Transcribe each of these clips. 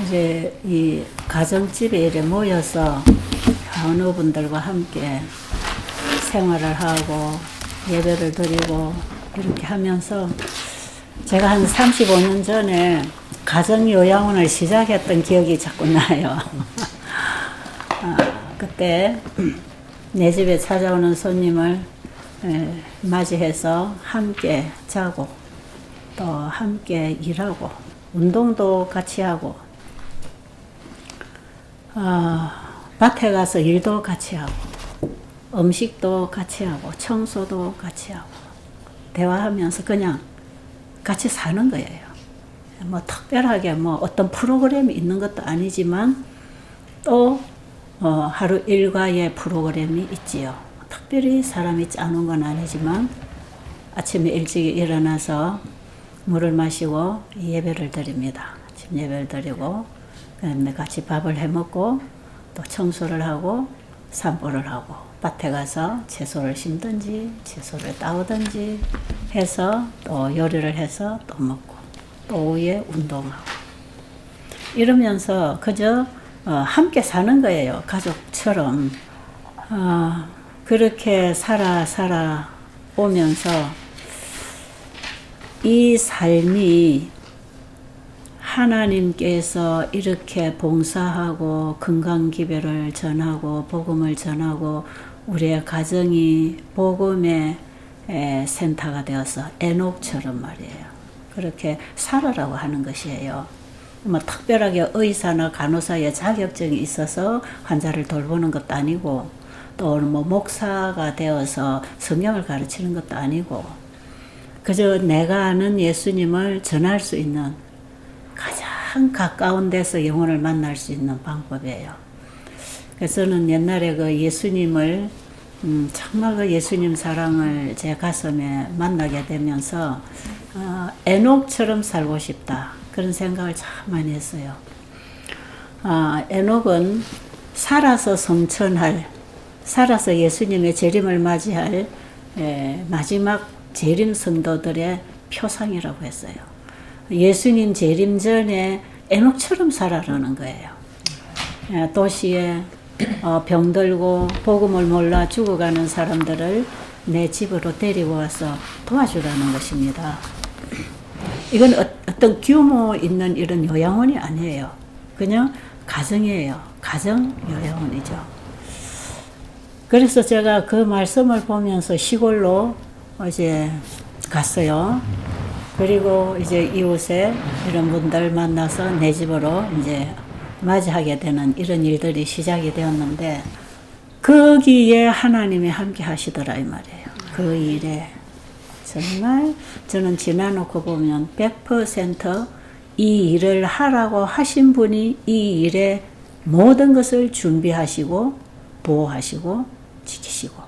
이제 이 가정집에 이래 모여서 어머분들과 함께 생활을 하고 예배를 드리고 이렇게 하면서 제가 한 35년 전에 가정요양원을 시작했던 기억이 자꾸 나요. 그때 내 집에 찾아오는 손님을 맞이해서 함께 자고 또 함께 일하고 운동도 같이 하고 밭에 가서 일도 같이 하고 음식도 같이 하고 청소도 같이 하고 대화하면서 그냥 같이 사는 거예요. 뭐 특별하게 뭐 어떤 프로그램이 있는 것도 아니지만 또 하루 일과의 프로그램이 있지요. 특별히 사람이 짜놓은 건 아니지만 아침에 일찍 일어나서 물을 마시고 예배를 드립니다. 아침 예배를 드리고 그다음에 같이 밥을 해 먹고 또 청소를 하고 산보를 하고 밭에 가서 채소를 심든지 채소를 따오든지 해서 또 요리를 해서 또 먹고 또 오후에 운동하고 이러면서 그저 함께 사는 거예요. 가족처럼. 그렇게 살아 오면서 이 삶이 하나님께서 이렇게 봉사하고 건강기별을 전하고 복음을 전하고 우리의 가정이 복음의 센터가 되어서 에녹처럼 말이에요. 그렇게 살아라고 하는 것이에요. 뭐 특별하게 의사나 간호사의 자격증이 있어서 환자를 돌보는 것도 아니고 또 뭐 목사가 되어서 성경을 가르치는 것도 아니고 그저 내가 아는 예수님을 전할 수 있는 가장 가까운 데서 영혼을 만날 수 있는 방법이에요. 그래서 저는 옛날에 그 예수님을 정말 그 예수님 사랑을 제 가슴에 만나게 되면서 에녹처럼 살고 싶다 그런 생각을 참 많이 했어요. 에녹은 살아서 성천할 살아서 예수님의 재림을 맞이할 마지막 재림 성도들의 표상이라고 했어요. 예수님 재림 전에 에녹처럼 살아라는 거예요. 도시에 병들고 복음을 몰라 죽어가는 사람들을 내 집으로 데리고 와서 도와주라는 것입니다. 이건 어떤 규모 있는 이런 요양원이 아니에요. 그냥 가정이에요. 가정 요양원이죠. 그래서 제가 그 말씀을 보면서 시골로 이제 갔어요. 그리고 이제 이웃에 이런 분들 만나서 내 집으로 이제 맞이하게 되는 이런 일들이 시작이 되었는데 거기에 하나님이 함께 하시더라 이 말이에요. 그 일에 정말 저는 지나놓고 보면 100% 이 일을 하라고 하신 분이 이 일에 모든 것을 준비하시고 보호하시고 지키시고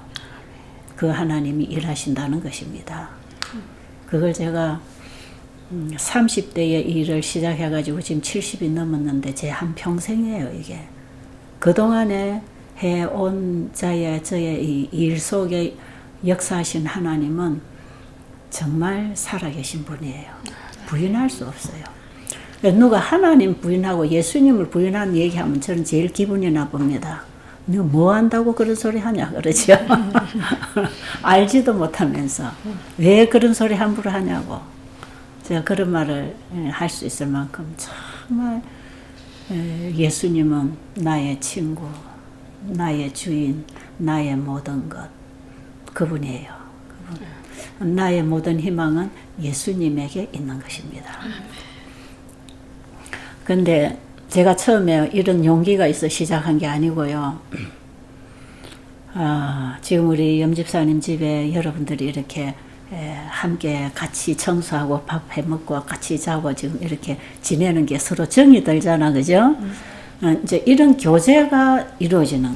그 하나님이 일하신다는 것입니다. 그걸 제가 30대에 일을 시작해가지고 지금 70이 넘었는데 제 한평생이에요 이게. 그동안에 해온 저의 이 일 속에 역사하신 하나님은 정말 살아계신 분이에요. 부인할 수 없어요. 누가 하나님 부인하고 예수님을 부인하는 얘기하면 저는 제일 기분이 나쁩니다. 너 뭐 한다고 그런 소리 하냐 그러죠. 알지도 못하면서 왜 그런 소리 함부로 하냐고. 제가 그런 말을 할 수 있을 만큼 정말 예수님은 나의 친구, 나의 주인, 나의 모든 것 그분이에요. 그분. 나의 모든 희망은 예수님에게 있는 것입니다. 근데 제가 처음에 이런 용기가 있어 시작한 게 아니고요. 지금 우리 염집사님 집에 여러분들이 이렇게 함께 같이 청소하고 밥 해먹고 같이 자고 지금 이렇게 지내는 게 서로 정이 들잖아, 그죠? 이제 이런 교제가 이루어지는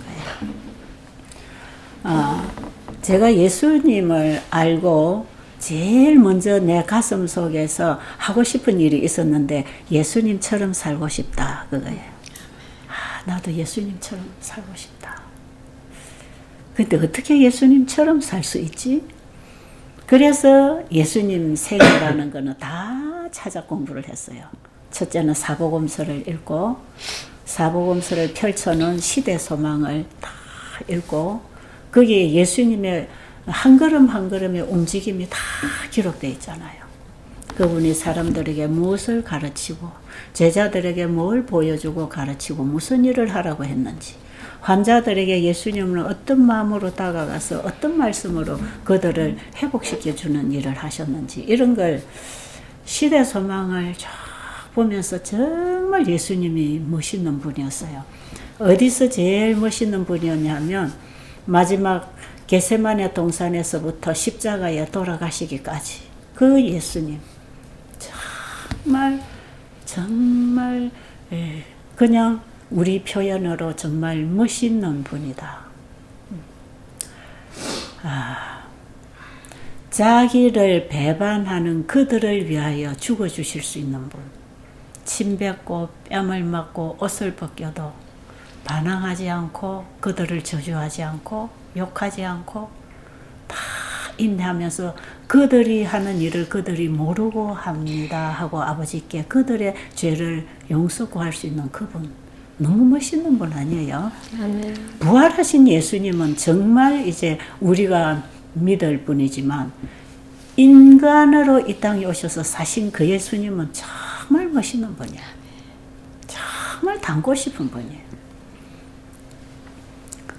거예요. 제가 예수님을 알고 제일 먼저 내 가슴 속에서 하고 싶은 일이 있었는데 예수님처럼 살고 싶다 그거예요. 나도 예수님처럼 살고 싶다. 근데 어떻게 예수님처럼 살 수 있지? 그래서 예수님 세계라는 거는 다 찾아 공부를 했어요. 첫째는 사복음서를 읽고 사복음서를 펼쳐놓은 시대 소망을 다 읽고 거기에 예수님의 한 걸음 한 걸음의 움직임이 다 기록되어 있잖아요. 그분이 사람들에게 무엇을 가르치고 제자들에게 뭘 보여주고 가르치고 무슨 일을 하라고 했는지 환자들에게 예수님은 어떤 마음으로 다가가서 어떤 말씀으로 그들을 회복시켜주는 일을 하셨는지 이런 걸 시대 소망을 쫙 보면서 정말 예수님이 멋있는 분이었어요. 어디서 제일 멋있는 분이었냐면 마지막 겟세마네 동산에서부터 십자가에 돌아가시기까지 그 예수님 정말 그냥 우리 표현으로 정말 멋있는 분이다. 자기를 배반하는 그들을 위하여 죽어주실 수 있는 분. 침 뱉고 뺨을 맞고 옷을 벗겨도 반항하지 않고 그들을 저주하지 않고 욕하지 않고 다 인내하면서 그들이 하는 일을 그들이 모르고 합니다 하고 아버지께 그들의 죄를 용서 구할 수 있는 그분. 너무 멋있는 분 아니에요? 아멘. 부활하신 예수님은 정말 이제 우리가 믿을 분이지만 인간으로 이 땅에 오셔서 사신 그 예수님은 정말 멋있는 분이야. 정말 닮고 싶은 분이에요.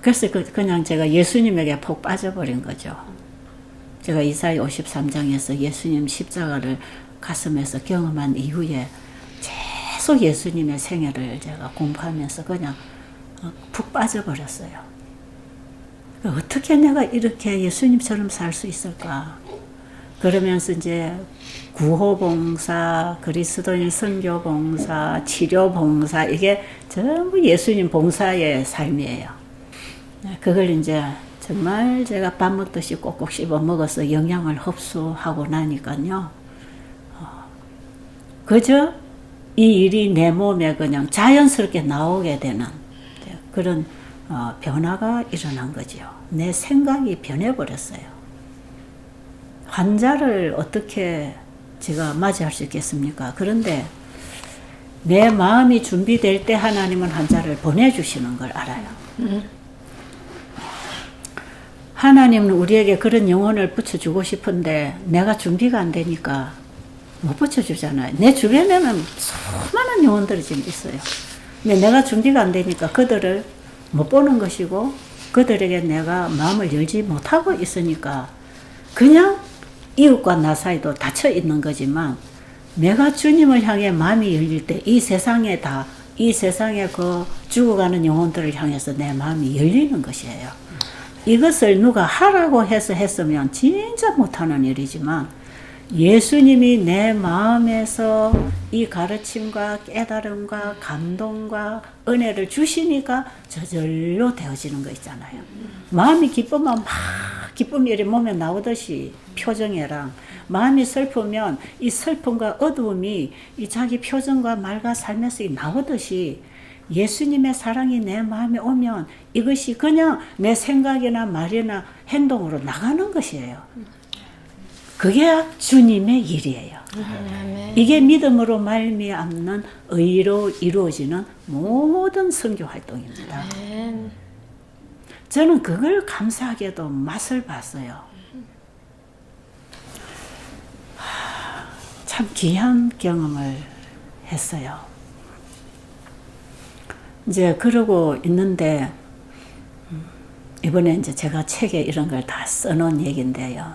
그래서 그냥 제가 예수님에게 푹 빠져버린 거죠. 제가 이사야 53장에서 예수님 십자가를 가슴에서 경험한 이후에 계속 예수님의 생애를 제가 공부하면서 그냥 푹 빠져버렸어요. 어떻게 내가 이렇게 예수님처럼 살 수 있을까? 그러면서 이제 구호봉사, 그리스도인 선교봉사, 치료봉사 이게 전부 예수님 봉사의 삶이에요. 그걸 이제 정말 제가 밥 먹듯이 꼭꼭 씹어 먹어서 영양을 흡수하고 나니까요. 그저 이 일이 내 몸에 그냥 자연스럽게 나오게 되는 그런 변화가 일어난 거죠. 내 생각이 변해버렸어요. 환자를 어떻게 제가 맞이할 수 있겠습니까? 그런데 내 마음이 준비될 때 하나님은 환자를 보내주시는 걸 알아요. 하나님은 우리에게 그런 영혼을 붙여주고 싶은데 내가 준비가 안 되니까 못 붙여주잖아요. 내 주변에는 수많은 영혼들이 지금 있어요. 근데 내가 준비가 안 되니까 그들을 못 보는 것이고 그들에게 내가 마음을 열지 못하고 있으니까 그냥 이웃과 나 사이도 닫혀 있는 거지만 내가 주님을 향해 마음이 열릴 때 이 세상에 그 죽어가는 영혼들을 향해서 내 마음이 열리는 것이에요. 이것을 누가 하라고 해서 했으면 진짜 못하는 일이지만 예수님이 내 마음에서 이 가르침과 깨달음과 감동과 은혜를 주시니까 저절로 되어지는 거 있잖아요. 마음이 기쁘면 막 기쁨이 이렇게 몸에 나오듯이 표정이랑 마음이 슬프면 이 슬픔과 어두움이 이 자기 표정과 말과 삶에서 나오듯이 예수님의 사랑이 내 마음에 오면 이것이 그냥 내 생각이나 말이나 행동으로 나가는 것이에요. 그게 주님의 일이에요. 이게 믿음으로 말미암는 의로 이루어지는 모든 선교 활동입니다. 저는 그걸 감사하게도 맛을 봤어요. 참 귀한 경험을 했어요. 이제 그러고 있는데 이번에 이제 제가 책에 이런 걸 다 써놓은 얘기인데요.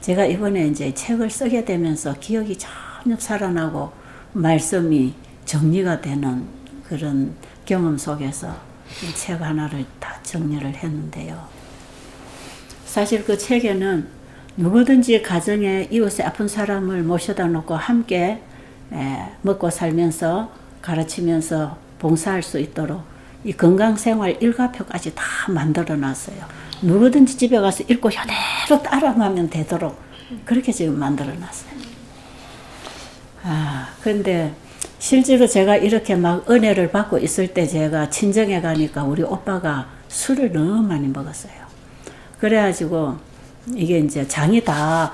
제가 이번에 이제 책을 쓰게 되면서 기억이 전혀 살아나고 말씀이 정리가 되는 그런 경험 속에서 이 책 하나를 다 정리를 했는데요. 사실 그 책에는 누구든지 가정에 이웃에 아픈 사람을 모셔다 놓고 함께 먹고 살면서 가르치면서 봉사할 수 있도록 이 건강생활 일과표까지 다 만들어 놨어요. 누구든지 집에 가서 읽고 이대로 따라가면 되도록 그렇게 지금 만들어 놨어요. 근데 실제로 제가 이렇게 막 은혜를 받고 있을 때 제가 친정에 가니까 우리 오빠가 술을 너무 많이 먹었어요. 그래가지고 이게 이제 장이 다,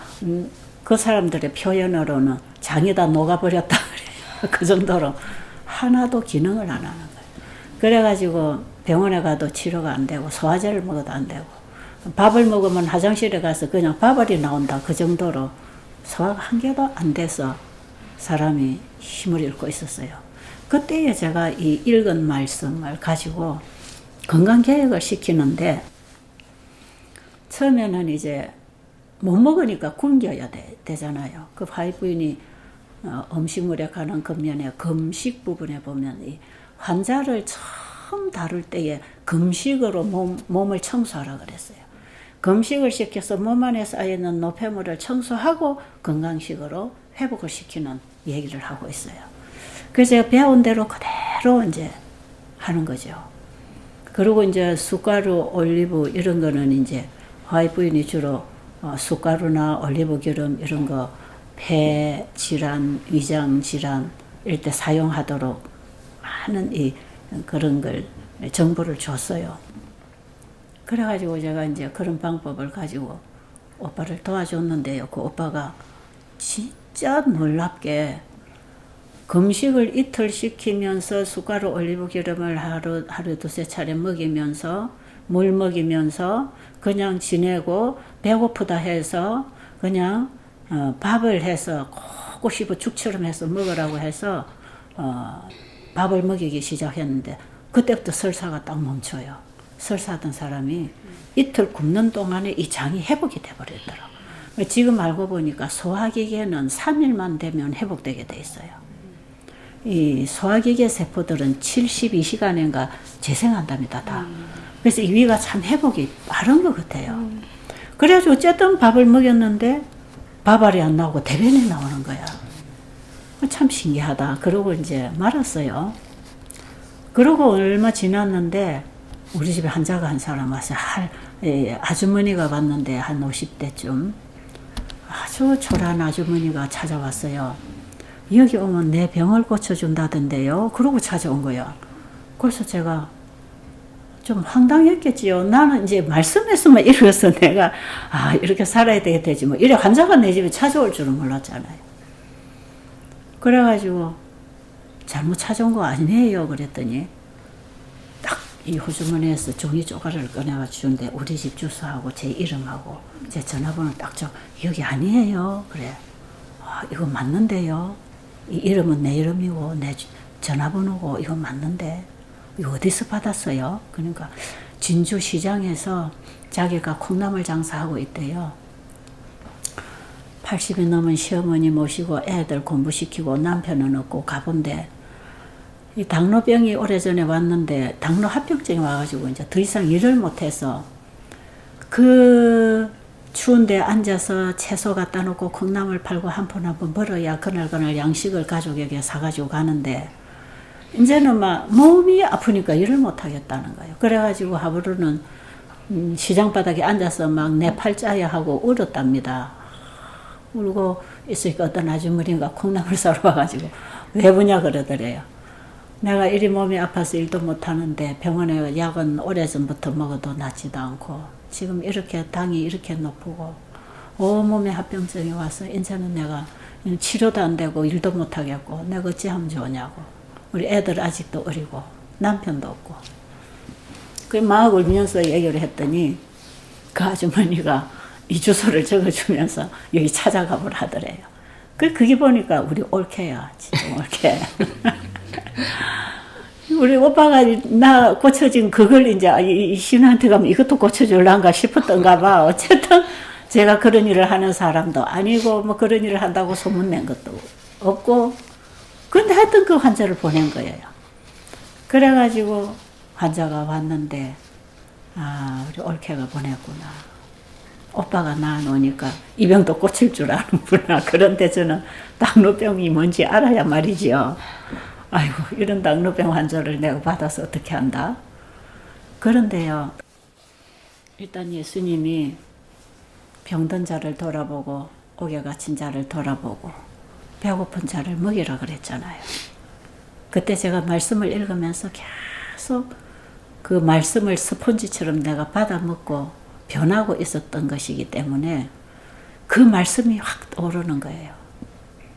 그 사람들의 표현으로는 장이 다 녹아버렸다 그래요. 그 정도로 하나도 기능을 안 하는 거예요. 그래가지고 병원에 가도 치료가 안 되고 소화제를 먹어도 안 되고 밥을 먹으면 화장실에 가서 그냥 밥알이 나온다. 그 정도로 소화가 한 개도 안 돼서 사람이 힘을 잃고 있었어요. 그때에 제가 이 읽은 말씀을 가지고 건강계획을 시키는데 처음에는 이제 못 먹으니까 굶겨야 되잖아요. 그 화이부인이 음식물에 관한 겉면에 금식 부분에 보면 이 환자를 처음 다룰 때에 금식으로 몸을 청소하라 그랬어요. 금식을 시켜서 몸 안에 쌓여있는 노폐물을 청소하고 건강식으로 회복을 시키는 얘기를 하고 있어요. 그래서 제가 배운 대로 그대로 이제 하는 거죠. 그리고 이제 숟가루, 올리브 이런 거는 이제 화이부인이 주로 숟가루나 올리브 기름 이런 거 폐 질환, 위장 질환 이럴 때 사용하도록 많은 그런 걸 정보를 줬어요. 그래가지고 제가 이제 그런 방법을 가지고 오빠를 도와줬는데요. 그 오빠가 진짜 놀랍게 금식을 이틀 시키면서 숟가루 올리브 기름을 하루 두세 차례 먹이면서 물 먹이면서 그냥 지내고 배고프다 해서 그냥 밥을 해서 꼭 씹어 죽처럼 해서 먹으라고 해서 밥을 먹이기 시작했는데 그때부터 설사가 딱 멈춰요. 설사하던 사람이 이틀 굶는 동안에 이 장이 회복이 돼버리더라고요. 지금 알고 보니까 소화기계는 3일만 되면 회복되게 돼 있어요. 이 소화기계 세포들은 72시간인가 재생한답니다, 다. 그래서 이 위가 참 회복이 빠른 것 같아요. 그래가지고 어쨌든 밥을 먹였는데 밥알이 안 나오고 대변이 나오는 거야. 참 신기하다. 그러고 이제 말았어요. 그러고 얼마 지났는데 우리 집에 환자가 한 사람 와서 아주머니가 왔는데 한 50대쯤 아주 초라한 아주머니가 찾아왔어요. 여기 오면 내 병을 고쳐준다던데요. 그러고 찾아온 거야. 그래서 제가 좀 황당했겠지요. 나는 이제 말씀했으면 이래서 내가 이렇게 살아야 되지 뭐 이래 환자가 내 집에 찾아올 줄은 몰랐잖아요. 그래가지고 잘못 찾아온 거 아니에요 그랬더니 딱 이 호주머니에서 종이 쪼가리를 꺼내가 주는데 우리 집 주소하고 제 이름하고 제 전화번호 딱 줘. 여기 아니에요. 그래. 이거 맞는데요. 이 이름은 내 이름이고 내 전화번호고 이거 맞는데 이거 어디서 받았어요? 그러니까 진주시장에서 자기가 콩나물 장사하고 있대요. 80이 넘은 시어머니 모시고 애들 공부시키고 남편은 없고 가본데 이 당뇨병이 오래전에 왔는데 당뇨 합병증이 와가지고 이제 더 이상 일을 못해서 그 추운데 앉아서 채소 갖다 놓고 콩나물 팔고 한 푼 한 푼 벌어야 그날 양식을 가족에게 사가지고 가는데 이제는 막 몸이 아프니까 일을 못 하겠다는 거예요. 그래가지고 하루는 시장 바닥에 앉아서 막 내 팔자야 하고 울었답니다. 울고 있으니까 어떤 아주머니가 콩나물 사러 와가지고 왜 부냐 그러더래요. 내가 이리 몸이 아파서 일도 못하는데 병원에 약은 오래전부터 먹어도 낫지도 않고 지금 이렇게 당이 이렇게 높고 온몸에 합병증이 와서 이제는 내가 치료도 안 되고 일도 못하겠고 내가 어찌하면 좋으냐고. 우리 애들 아직도 어리고 남편도 없고 그 막 울면서 얘기를 했더니 그 아주머니가 이 주소를 적어주면서 여기 찾아가 보라 하더래요. 그게 보니까 우리 올케야. 진짜 올케. 우리 오빠가 나 고쳐진 그걸 이제 이 신우한테 가면 이것도 고쳐줄란가 싶었던가 봐. 어쨌든 제가 그런 일을 하는 사람도 아니고 뭐 그런 일을 한다고 소문낸 것도 없고 근데 하여튼 그 환자를 보낸 거예요. 그래가지고 환자가 왔는데 우리 올케가 보냈구나. 오빠가 낳아놓으니까 이 병도 고칠 줄 아는구나. 그런데 저는 당뇨병이 뭔지 알아야 말이지요. 아이고 이런 당뇨병 환자를 내가 받아서 어떻게 한다. 그런데요. 일단 예수님이 병든 자를 돌아보고 옥에 갇힌 자를 돌아보고 배고픈 자를 먹이라 그랬잖아요. 그때 제가 말씀을 읽으면서 계속 그 말씀을 스펀지처럼 내가 받아 먹고 변하고 있었던 것이기 때문에 그 말씀이 확 떠오르는 거예요.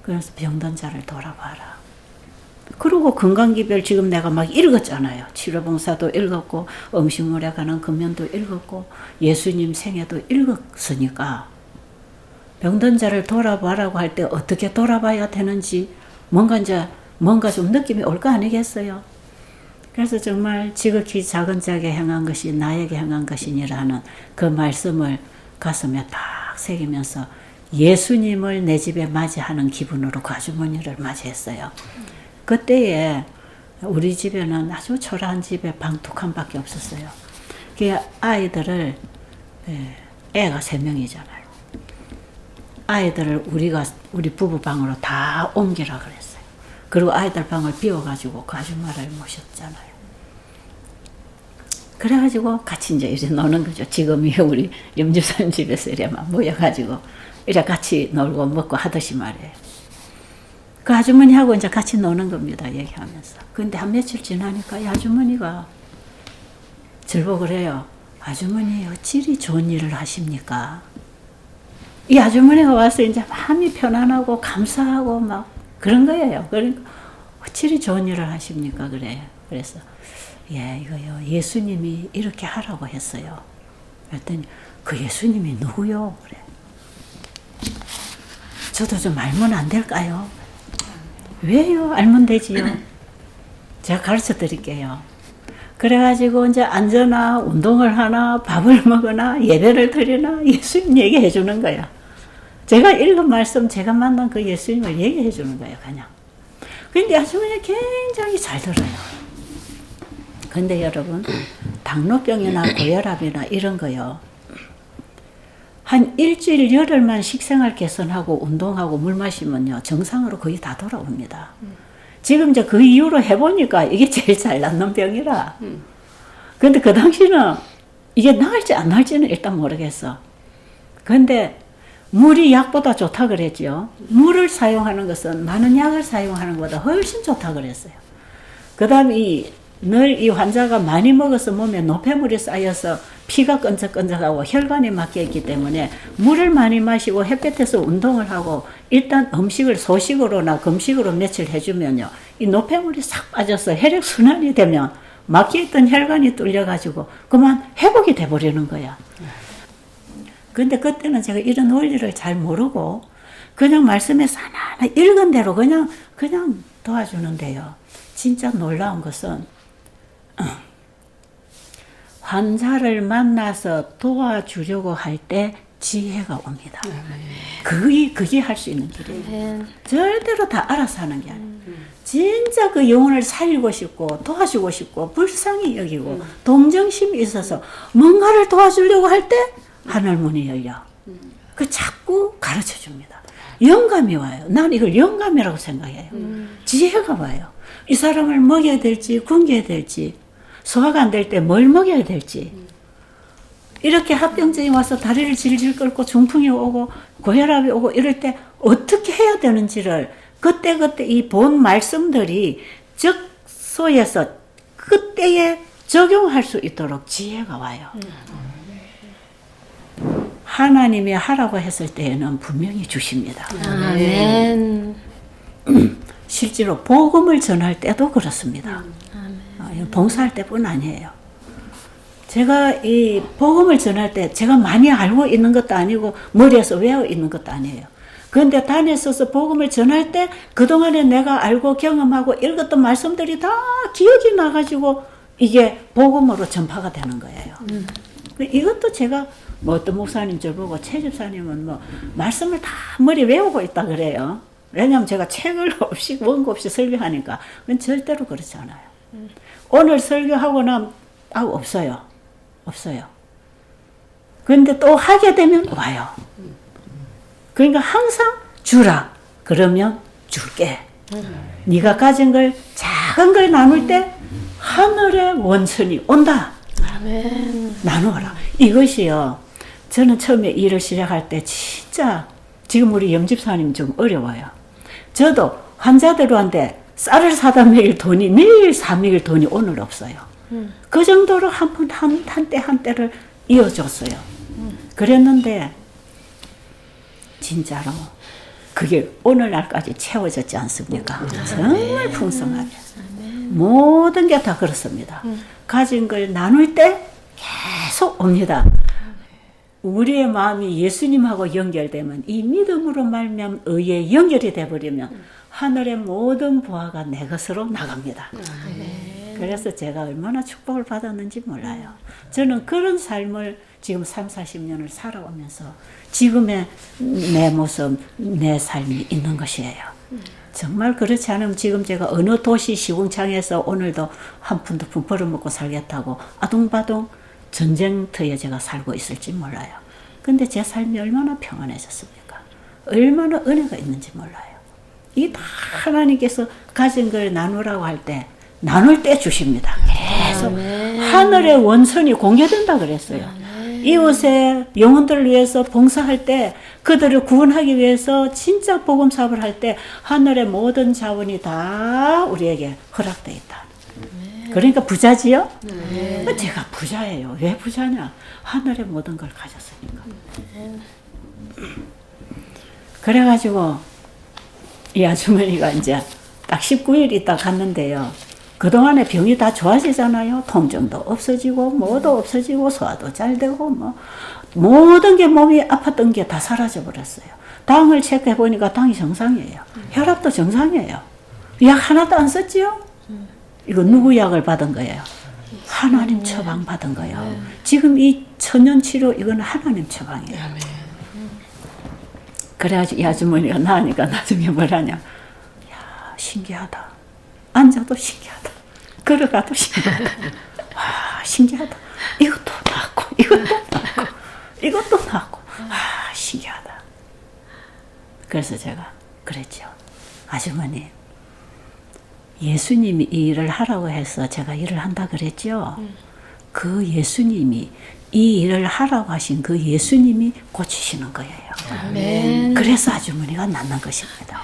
그래서 병든 자를 돌아봐라. 그리고 건강기별 지금 내가 막 읽었잖아요. 치료봉사도 읽었고 음식물에 관한 금연도 읽었고 예수님 생애도 읽었으니까 병든 자를 돌아봐라고 할 때 어떻게 돌아봐야 되는지 뭔가 좀 느낌이 올 거 아니겠어요. 그래서 정말 지극히 작은 자에게 행한 것이 나에게 행한 것이니라는 그 말씀을 가슴에 딱 새기면서 예수님을 내 집에 맞이하는 기분으로 과주머니를 맞이했어요. 그때에 우리 집에는 아주 초라한 집에 방 2칸밖에 없었어요. 그 아이들을 애가 3명이잖아요. 아이들을 우리 부부 방으로 다 옮기라 그랬어요. 그리고 아이들 방을 비워가지고 그 아줌마를 모셨잖아요. 그래가지고 같이 이제 노는 거죠. 지금이 우리 염주선 집에서 이래만 모여가지고 이래 같이 놀고 먹고 하듯이 말이에요. 그 아주머니하고 이제 같이 노는 겁니다. 얘기하면서. 근데 한 며칠 지나니까 이 아주머니가 절 보고 그래요. 아주머니 어찌리 좋은 일을 하십니까? 이 아주머니가 와서 이제 마음이 편안하고 감사하고 막 그런 거예요. 그러니까 어찌리 좋은 일을 하십니까? 그래요. 그래서 예, 이거요. 예수님이 이렇게 하라고 했어요. 그랬더니 그 예수님이 누구요? 그래. 저도 좀 알면 안 될까요? 왜요? 알면 되지요. 제가 가르쳐 드릴게요. 그래가지고 이제 앉거나 운동을 하나 밥을 먹거나 예배를 드리나 예수님 얘기해 주는 거야. 제가 읽은 말씀 제가 만난 그 예수님을 얘기해 주는 거예요. 그냥. 근데 아주머니 굉장히 잘 들어요. 근데 여러분 당뇨병이나 고혈압이나 이런 거요. 한 일주일 열흘만 식생활 개선하고 운동하고 물 마시면요 정상으로 거의 다 돌아옵니다. 지금 이제 그 이후로 해보니까 이게 제일 잘 낫는 병이라. 근데 그 당시는 이게 나을지 안 나을지는 일단 모르겠어. 근데 물이 약보다 좋다 그랬죠. 물을 사용하는 것은 많은 약을 사용하는 것보다 훨씬 좋다 그랬어요. 그 다음에 늘 이 환자가 많이 먹어서 몸에 노폐물이 쌓여서 피가 끈적끈적하고 혈관이 막혀있기 때문에 물을 많이 마시고 햇볕에서 운동을 하고 일단 음식을 소식으로나 금식으로 며칠 해주면요. 이 노폐물이 싹 빠져서 혈액순환이 되면 막혀있던 혈관이 뚫려가지고 그만 회복이 돼버리는 거야. 근데 그때는 제가 이런 원리를 잘 모르고 그냥 말씀에서 하나하나 읽은 대로 그냥 도와주는데요. 진짜 놀라운 것은 환자를 만나서 도와주려고 할 때 지혜가 옵니다. 그게 할 수 있는 길이에요. 절대로 다 알아서 하는 게 아니에요. 진짜 그 영혼을 살리고 싶고 도와주고 싶고 불쌍히 여기고 동정심이 있어서 뭔가를 도와주려고 할 때 하늘 문이 열려. 그 자꾸 가르쳐 줍니다. 영감이 와요. 난 이걸 영감이라고 생각해요. 지혜가 와요. 이 사람을 먹여야 될지 굶겨야 될지 소화가 안 될 때 뭘 먹여야 될지 이렇게 합병증이 와서 다리를 질질 끌고 중풍이 오고 고혈압이 오고 이럴 때 어떻게 해야 되는지를 그때그때 이 본 말씀들이 적소에서 그때에 적용할 수 있도록 지혜가 와요. 하나님이 하라고 했을 때에는 분명히 주십니다. 아멘. 실제로 복음을 전할 때도 그렇습니다. 봉사할 때뿐 아니에요. 제가 이 복음을 전할 때 제가 많이 알고 있는 것도 아니고 머리에서 외워 있는 것도 아니에요. 그런데 단에 서서 복음을 전할 때 그동안에 내가 알고 경험하고 읽었던 말씀들이 다 기억이 나가지고 이게 복음으로 전파가 되는 거예요. 이것도 제가 뭐 어떤 목사님 저 보고 최 집사님은 뭐 말씀을 다 머리 외우고 있다 그래요. 왜냐하면 제가 책을 없이 원고 없이 설교하니까 그건 절대로 그렇지 않아요. 오늘 설교하고 나면 없어요. 그런데 또 하게 되면 와요. 그러니까 항상 주라. 그러면 줄게. 네가 가진 걸 작은 걸 나눌 때 하늘의 원천이 온다. 아멘. 나누어라. 이것이요. 저는 처음에 일을 시작할 때 진짜 지금 우리 염집사님 좀 어려워요. 저도 환자들한테 쌀을 사다 먹일 돈이 내일 사 먹일 돈이 오늘 없어요. 그 정도로 한 때를 이어줬어요. 그랬는데 진짜로 그게 오늘날까지 채워졌지 않습니까? 정말 풍성하게. 모든 게 다 그렇습니다. 가진 걸 나눌 때 계속 옵니다. 우리의 마음이 예수님하고 연결되면 이 믿음으로 말미암아 의에 연결이 돼버리면 하늘의 모든 부하가 내 것으로 나갑니다. 그래서 제가 얼마나 축복을 받았는지 몰라요. 저는 그런 삶을 지금 30-40년을 살아오면서 지금의 내 모습, 내 삶이 있는 것이에요. 정말 그렇지 않으면 지금 제가 어느 도시 시궁창에서 오늘도 한 푼 두 푼 벌어먹고 살겠다고 아둥바둥 전쟁터에 제가 살고 있을지 몰라요. 근데 제 삶이 얼마나 평안해졌습니까? 얼마나 은혜가 있는지 몰라요. 이 다 하나님께서 가진 걸 나누라고 할 때 나눌 때 주십니다. 계속 하늘의 원천이 공개된다 그랬어요. 이웃의 영혼들을 위해서 봉사할 때 그들을 구원하기 위해서 진짜 복음 사업을 할 때 하늘의 모든 자원이 다 우리에게 허락되어 있다. 그러니까 부자지요? 제가 부자예요. 왜 부자냐? 하늘의 모든 걸 가졌으니까. 그래가지고 이 아주머니가 이제 딱 19일 있다 갔는데요. 그동안에 병이 다 좋아지잖아요. 통증도 없어지고 뭐도 없어지고 소화도 잘 되고 뭐 모든 게 몸이 아팠던 게 다 사라져 버렸어요. 당을 체크해 보니까 당이 정상이에요. 혈압도 정상이에요. 약 하나도 안 썼지요? 이거 누구 약을 받은 거예요? 하나님 처방 받은 거예요. 지금 이 천연 치료 이건 하나님 처방이에요. 그래가지고 이 아주머니가 나으니까 나중에 뭐라냐? 야, 신기하다. 앉아도 신기하다. 걸어가도 신기하다. 와, 신기하다. 이것도 낫고, 이것도 낫고, 이것도 낫고. 와, 신기하다. 그래서 제가 그랬죠. 아주머니, 예수님이 이 일을 하라고 해서 제가 일을 한다 그랬죠. 그 예수님이 이 일을 하라고 하신 그 예수님이 고치시는 거예요. 아멘. 그래서 아주머니가 낫는 것입니다.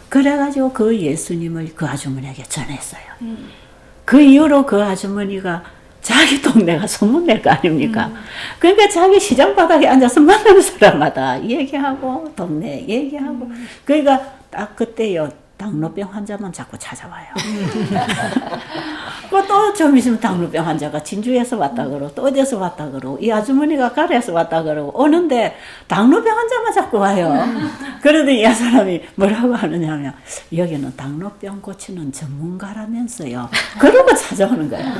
그래가지고 그 예수님을 그 아주머니에게 전했어요. 그 이후로 그 아주머니가 자기 동네가 소문낼 거 아닙니까? 그러니까 자기 시장 바닥에 앉아서 만나는 사람마다 얘기하고 동네 얘기하고 그러니까 딱 그때요. 당뇨병 환자만 자꾸 찾아와요. 또 좀 있으면 당뇨병 환자가 진주에서 왔다 그러고 또 어디에서 왔다 그러고 이 아주머니가 가래에서 왔다 그러고 오는데 당뇨병 환자만 자꾸 와요. 그러더니 이 사람이 뭐라고 하느냐면 여기는 당뇨병 고치는 전문가라면서요. 그러고 찾아오는 거예요.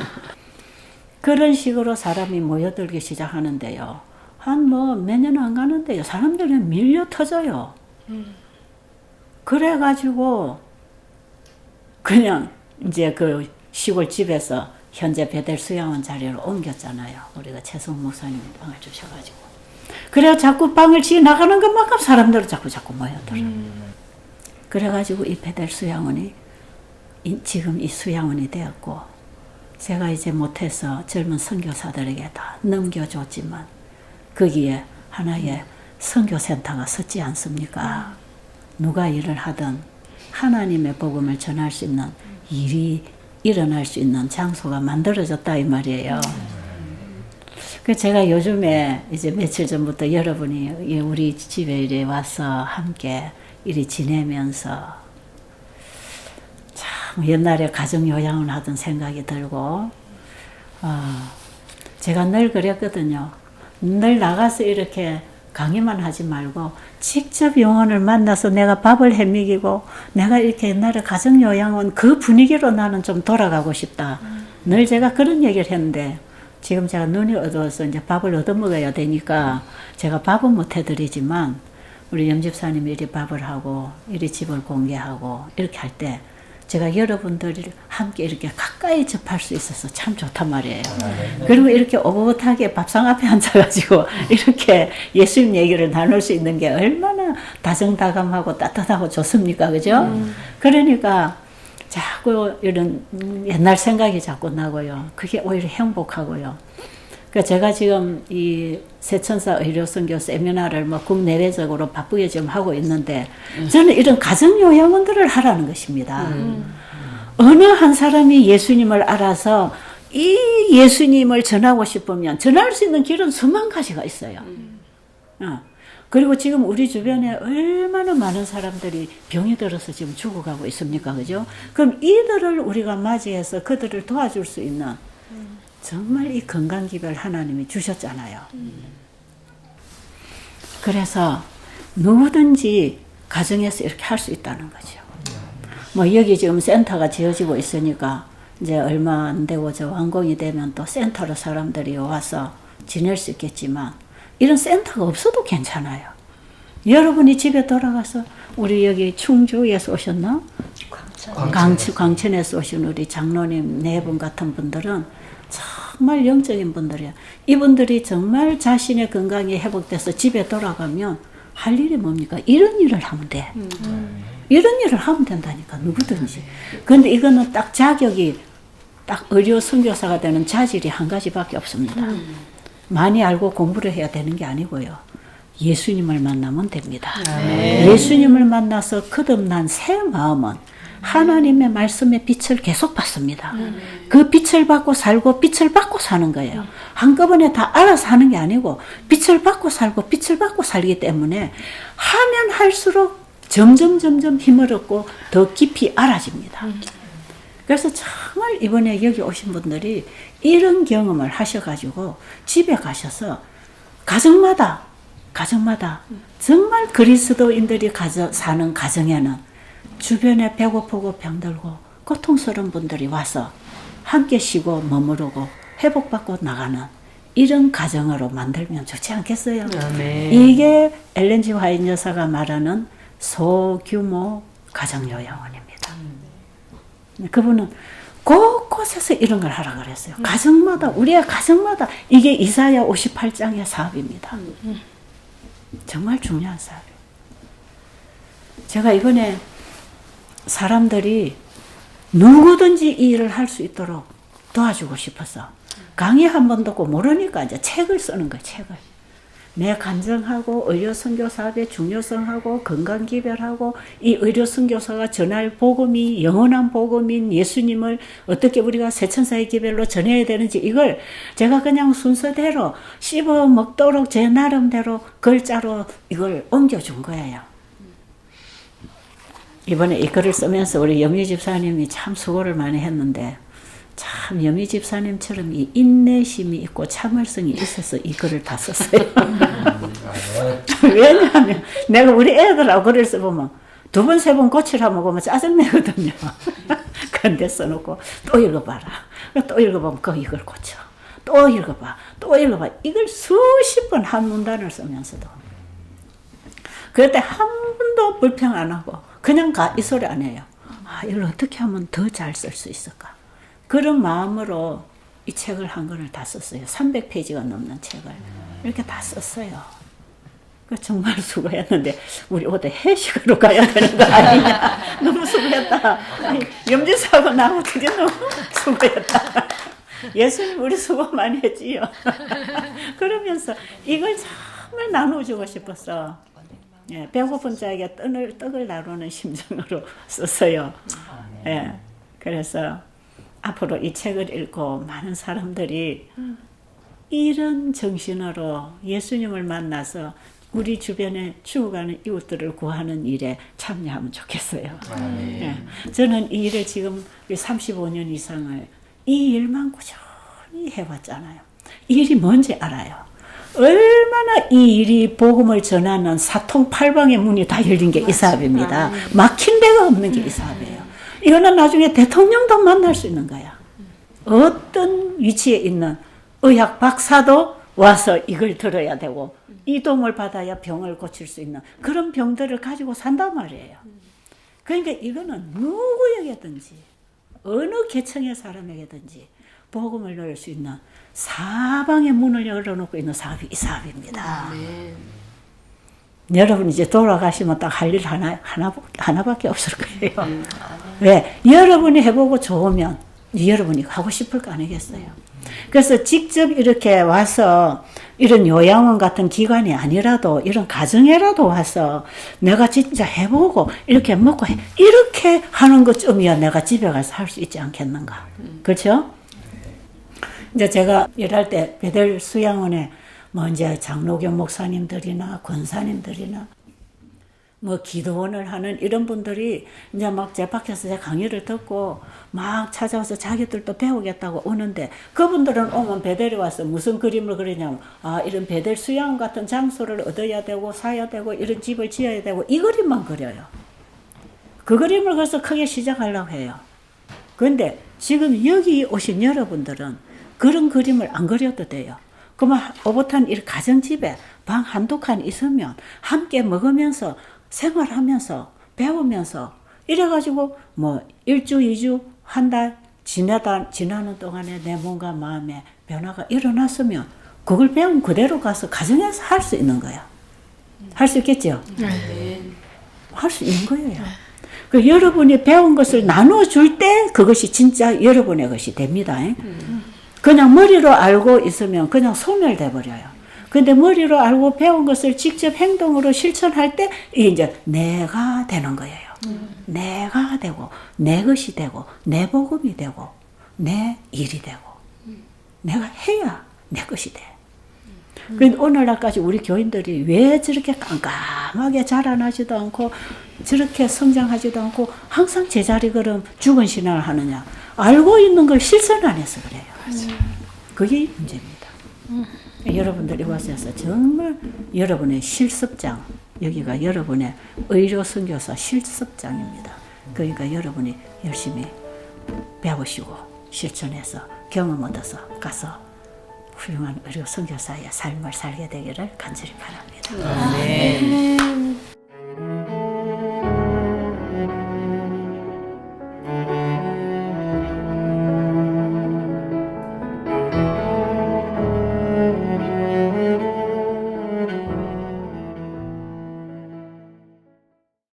그런 식으로 사람이 모여들기 시작하는데요. 한 뭐 몇 년 안 가는데요. 사람들이 밀려 터져요. 그래가지고 그냥 이제 그 시골 집에서 현재 베델 수양원 자리로 옮겼잖아요. 우리가 최성 목사님이 방을 주셔가지고. 그래야 자꾸 방을 지나가는 것만큼 사람들은 자꾸 모여들어. 그래가지고 이 베델 수양원이 지금 이 수양원이 되었고 제가 이제 못해서 젊은 선교사들에게 다 넘겨줬지만 거기에 하나의 선교센터가 섰지 않습니까? 누가 일을 하든 하나님의 복음을 전할 수 있는 일이 일어날 수 있는 장소가 만들어졌다 이 말이에요. 그 제가 요즘에 이제 며칠 전부터 여러분이 우리 집에 이리 와서 함께 이리 지내면서 참 옛날에 가정 요양을 하던 생각이 들고 제가 늘 그랬거든요. 늘 나가서 이렇게 강의만 하지 말고 직접 영혼을 만나서 내가 밥을 해먹이고 내가 이렇게 옛날에 가정요양원 그 분위기로 나는 좀 돌아가고 싶다. 늘 제가 그런 얘기를 했는데 지금 제가 눈이 어두워서 이제 밥을 얻어먹어야 되니까 제가 밥은 못 해드리지만 우리 염집사님이 이리 밥을 하고 이리 집을 공개하고 이렇게 할 때 제가 여러분들이 함께 이렇게 가까이 접할 수 있어서 참 좋단 말이에요. 그리고 이렇게 오붓하게 밥상 앞에 앉아가지고 이렇게 예수님 얘기를 나눌 수 있는 게 얼마나 다정다감하고 따뜻하고 좋습니까? 그죠? 그러니까 자꾸 이런 옛날 생각이 자꾸 나고요. 그게 오히려 행복하고요. 그러니까 제가 지금 이 세천사 의료선교 세미나를 뭐 국내외적으로 바쁘게 지금 하고 있는데 저는 이런 가정요양원들을 하라는 것입니다. 어느 한 사람이 예수님을 알아서 이 예수님을 전하고 싶으면 전할 수 있는 길은 수만 가지가 있어요. 그리고 지금 우리 주변에 얼마나 많은 사람들이 병이 들어서 지금 죽어가고 있습니까? 그죠? 그럼 이들을 우리가 맞이해서 그들을 도와줄 수 있는 정말 이 건강기별 하나님이 주셨잖아요. 그래서 누구든지 가정에서 이렇게 할 수 있다는 거죠. 뭐 여기 지금 센터가 지어지고 있으니까 이제 얼마 안 되고 저 완공이 되면 또 센터로 사람들이 와서 지낼 수 있겠지만 이런 센터가 없어도 괜찮아요. 여러분이 집에 돌아가서 우리 여기 충주에서 오셨나? 광천에서 오신 우리 장로님 네 분 같은 분들은 정말 영적인 분들이에요. 이분들이 정말 자신의 건강이 회복돼서 집에 돌아가면 할 일이 뭡니까? 이런 일을 하면 돼. 이런 일을 하면 된다니까, 누구든지. 근데 이거는 딱 자격이 딱 의료 선교사가 되는 자질이 한 가지밖에 없습니다. 많이 알고 공부를 해야 되는 게 아니고요. 예수님을 만나면 됩니다. 예수님을 만나서 거듭난 새 마음은 하나님의 말씀의 빛을 계속 받습니다. 그 빛을 받고 살고 빛을 받고 사는 거예요. 한꺼번에 다 알아서 하는 게 아니고 빛을 받고 살고 빛을 받고 살기 때문에 하면 할수록 점점 힘을 얻고 더 깊이 알아집니다. 그래서 정말 이번에 여기 오신 분들이 이런 경험을 하셔가지고 집에 가셔서 가정마다 정말 그리스도인들이 사는 가정에는 주변에 배고프고 병들고 고통스러운 분들이 와서 함께 쉬고 머무르고 회복받고 나가는 이런 가정으로 만들면 좋지 않겠어요? 이게 엘렌 G 화이트 여사가 말하는 소규모 가정요양원입니다. 그분은 곳곳에서 이런 걸 하라 그랬어요. 가정마다, 우리의 가정마다 이게 이사야 58장의 사업입니다. 정말 중요한 사업이에요. 제가 이번에 사람들이 누구든지 이 일을 할 수 있도록 도와주고 싶어서 강의 한 번 듣고 모르니까 이제 책을 쓰는 거예요. 책을. 내 간증하고 의료 선교 사업의 중요성하고 건강 기별하고 이 의료 선교사가 전할 복음이 영원한 복음인 예수님을 어떻게 우리가 세천사의 기별로 전해야 되는지 이걸 제가 그냥 순서대로 씹어 먹도록 제 나름대로 글자로 이걸 옮겨준 거예요. 이번에 이 글을 쓰면서 우리 염희 집사님이 참 수고를 많이 했는데 참 염희 집사님처럼 이 인내심이 있고 참을성이 있어서 이 글을 다 썼어요. 왜냐하면 내가 우리 애들하고 글을 써보면 두 번, 세 번 고치라고 보면 짜증내거든요. 근데 써놓고 또 읽어봐라. 또 읽어보면 이걸 고쳐. 또 읽어봐. 또 읽어봐. 이걸 수십 번 한 문단을 쓰면서도 그럴 때 한 번도 불평 안 하고 그냥 이 소리 안 해요. 아, 이걸 어떻게 하면 더 잘 쓸 수 있을까? 그런 마음으로 이 책을 한 권을 다 썼어요. 300페이지가 넘는 책을. 이렇게 다 썼어요. 정말 수고했는데, 우리 어디 회식으로 가야 되는 거 아니냐. 너무 수고했다. 염지사하고 나하고 되게 너무 수고했다. 예수님 우리 수고 많이 했지요. 그러면서 이걸 정말 나눠주고 싶었어. 예, 배고픈 자에게 떡을 나누는 심정으로 썼어요. 예, 그래서 앞으로 이 책을 읽고 많은 사람들이 이런 정신으로 예수님을 만나서 우리 주변에 죽어가는 이웃들을 구하는 일에 참여하면 좋겠어요. 예, 저는 이 일을 지금 35년 이상을 이 일만 꾸준히 해왔잖아요. 이 일이 뭔지 알아요. 얼마나 이 일이 복음을 전하는 사통팔방의 문이 다 열린 게 이 사업입니다. 막힌 데가 없는 게 이 사업이에요. 이거는 나중에 대통령도 만날 수 있는 거야. 어떤 위치에 있는 의학 박사도 와서 이걸 들어야 되고 이 도움을 받아야 병을 고칠 수 있는 그런 병들을 가지고 산단 말이에요. 그러니까 이거는 누구에게든지 어느 계층의 사람에게든지 복음을 넣을 수 있는 사방의 문을 열어놓고 있는 사업이 이 사업입니다. 여러분 이제 돌아가시면 딱 할 일 하나밖에 없을 거예요. 왜? 여러분이 해보고 좋으면 여러분이 하고 싶을 거 아니겠어요? 그래서 직접 이렇게 와서 이런 요양원 같은 기관이 아니라도 이런 가정에라도 와서 내가 진짜 해보고 이렇게 먹고 이렇게 하는 것쯤이야 내가 집에 가서 할 수 있지 않겠는가. 그렇죠? 이제 제가 일할 때 배들 수양원에 뭐 이제 장로교 목사님들이나 권사님들이나 뭐 기도원을 하는 이런 분들이 이제 막 제 밖에서 제 강의를 듣고 막 찾아와서 자기들도 배우겠다고 오는데 그분들은 오면 베델에 와서 무슨 그림을 그리냐면 이런 베델 수양 같은 장소를 얻어야 되고 사야 되고 이런 집을 지어야 되고 이 그림만 그려요. 그 그림을 그래서 크게 시작하려고 해요. 그런데 지금 여기 오신 여러분들은 그런 그림을 안 그려도 돼요. 그러면 오붓한 이 가정집에 방 한두 칸 있으면 함께 먹으면서 생활하면서 배우면서 이래가지고 뭐 1주, 2주, 한 달 지나는 동안에 내 몸과 마음에 변화가 일어났으면 그걸 배운 그대로 가서 가정에서 할 수 있는 거야. 할 수 있겠죠? 할 수 있는 거예요. 그 여러분이 배운 것을 나눠줄 때 그것이 진짜 여러분의 것이 됩니다. 그냥 머리로 알고 있으면 그냥 소멸돼 버려요. 근데 머리로 알고 배운 것을 직접 행동으로 실천할 때 이제 내가 되는 거예요. 내가 되고 내 것이 되고 내 복음이 되고 내 일이 되고 내가 해야 내 것이 돼. 그런데 오늘날까지 우리 교인들이 왜 저렇게 깜깜하게 자라나지도 않고 저렇게 성장하지도 않고 항상 제자리 걸음 죽은 신앙을 하느냐. 알고 있는 걸 실천 안 해서 그래요. 그게 문제입니다. 여러분들이 와서 정말 여러분의 실습장, 여기가 여러분의 의료 선교사 실습장입니다. 그러니까 여러분이 열심히 배우시고 실천해서 경험 얻어서 가서 훌륭한 의료 선교사의 삶을 살게 되기를 간절히 바랍니다. 아멘.